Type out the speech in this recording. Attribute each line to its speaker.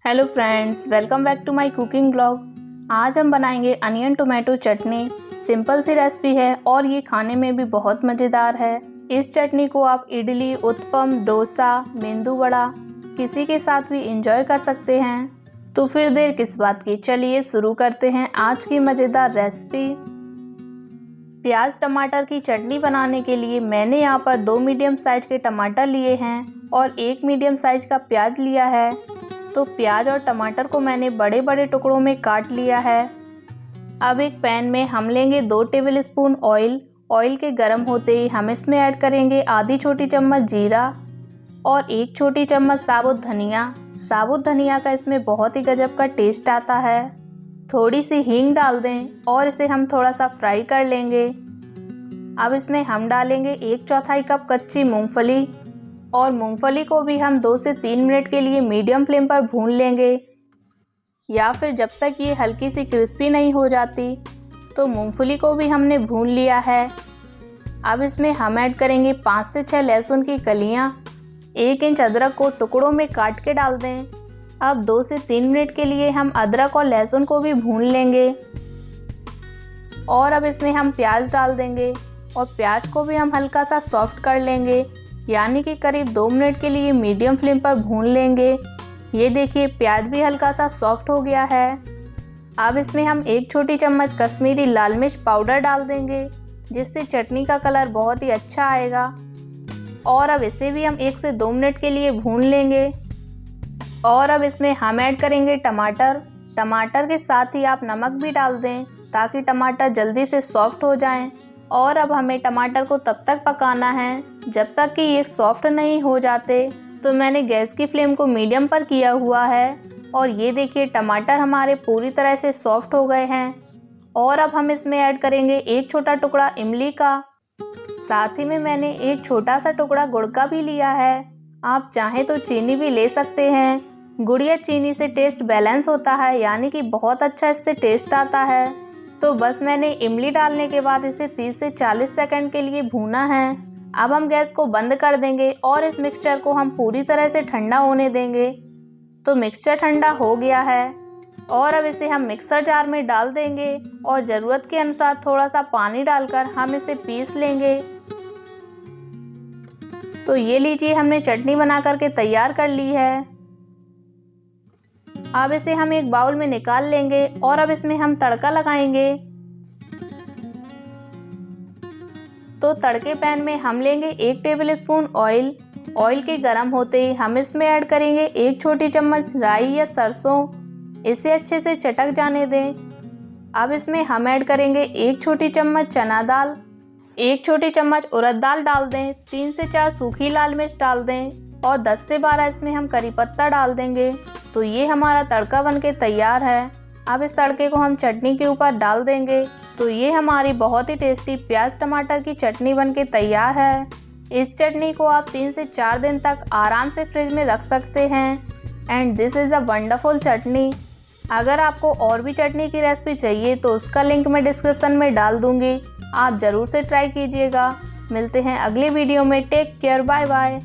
Speaker 1: Hello friends, welcome back to my cooking blog. आज हम बनाएंगे अनियन टोमेटो चटनी। सिंपल सी रेसिपी है और ये खाने में भी बहुत मज़ेदार है। इस चटनी को आप इडली, उत्पम, डोसा, मेंदू वड़ा किसी के साथ भी इंजॉय कर सकते हैं। तो फिर देर किस बात की, चलिए शुरू करते हैं आज की मज़ेदार रेसिपी। प्याज टमाटर की चटनी बनाने के लिए मैंने यहाँ पर 2 मीडियम साइज के टमाटर लिए हैं और 1 मीडियम साइज का प्याज लिया है। तो प्याज और टमाटर को मैंने बड़े बड़े टुकड़ों में काट लिया है। अब एक पैन में हम लेंगे 2 टेबलस्पून ऑयल। ऑयल के गर्म होते ही हम इसमें ऐड करेंगे आधी छोटी चम्मच जीरा और 1 छोटी चम्मच साबुत धनिया। साबुत धनिया का इसमें बहुत ही गजब का टेस्ट आता है। थोड़ी सी हींग डाल दें और इसे हम थोड़ा सा फ्राई कर लेंगे। अब इसमें हम डालेंगे 1/4 कप कच्ची मूंगफली और मूंगफली को भी हम 2 से 3 मिनट के लिए मीडियम फ्लेम पर भून लेंगे, या फिर जब तक ये हल्की सी क्रिस्पी नहीं हो जाती। तो मूंगफली को भी हमने भून लिया है। अब इसमें हम ऐड करेंगे 5 से 6 लहसुन की कलियां। 1 इंच अदरक को टुकड़ों में काट के डाल दें। अब 2 से 3 मिनट के लिए हम अदरक और लहसुन को भी भून लेंगे और अब इसमें हम प्याज डाल देंगे और प्याज को भी हम हल्का सा सॉफ्ट कर लेंगे, यानी कि करीब 2 मिनट के लिए मीडियम फ्लेम पर भून लेंगे। ये देखिए, प्याज भी हल्का सा सॉफ्ट हो गया है। अब इसमें हम 1 छोटी चम्मच कश्मीरी लाल मिर्च पाउडर डाल देंगे, जिससे चटनी का कलर बहुत ही अच्छा आएगा। और अब इसे भी हम 1 से 2 मिनट के लिए भून लेंगे। और अब इसमें हम ऐड करेंगे टमाटर। टमाटर के साथ ही आप नमक भी डाल दें ताकि टमाटर जल्दी से सॉफ्ट हो जाएं। और अब हमें टमाटर को तब तक पकाना है जब तक कि ये सॉफ्ट नहीं हो जाते। तो मैंने गैस की फ्लेम को मीडियम पर किया हुआ है और ये देखिए, टमाटर हमारे पूरी तरह से सॉफ्ट हो गए हैं। और अब हम इसमें ऐड करेंगे 1 छोटा टुकड़ा इमली का। साथ ही में मैंने 1 छोटा सा टुकड़ा गुड़ का भी लिया है। आप चाहें तो चीनी भी ले सकते हैं। गुड़ या चीनी से टेस्ट बैलेंस होता है, यानी कि बहुत अच्छा इससे टेस्ट आता है। तो बस मैंने इमली डालने के बाद इसे 30 से 40 सेकंड के लिए भूना है। अब हम गैस को बंद कर देंगे और इस मिक्सचर को हम पूरी तरह से ठंडा होने देंगे। तो मिक्सचर ठंडा हो गया है और अब इसे हम मिक्सर जार में डाल देंगे और ज़रूरत के अनुसार थोड़ा सा पानी डालकर हम इसे पीस लेंगे। तो ये लीजिए, हमने चटनी बना करके तैयार कर ली है। अब इसे हम एक बाउल में निकाल लेंगे और अब इसमें हम तड़का लगाएंगे। तो तड़के पैन में हम लेंगे 1 टेबलस्पून ऑयल। ऑयल के गर्म होते ही हम इसमें ऐड करेंगे 1 छोटी चम्मच राई या सरसों। इसे अच्छे से चटक जाने दें। अब इसमें हम ऐड करेंगे 1 छोटी चम्मच चना दाल, 1 छोटी चम्मच उड़द दाल डाल दें, 3 से 4 सूखी लाल मिर्च डाल दें और 10 से 12 इसमें हम करी पत्ता डाल देंगे। तो ये हमारा तड़का बनके तैयार है। अब इस तड़के को हम चटनी के ऊपर डाल देंगे। तो ये हमारी बहुत ही टेस्टी प्याज टमाटर की चटनी बनके तैयार है। इस चटनी को आप 3 से 4 दिन तक आराम से फ्रिज में रख सकते हैं। And this is a wonderful chutney. अगर आपको और भी चटनी की रेसिपी चाहिए तो उसका लिंक मैं डिस्क्रिप्शन में डाल दूँगी, आप ज़रूर से ट्राई कीजिएगा। मिलते हैं अगली वीडियो में। Take care, bye bye.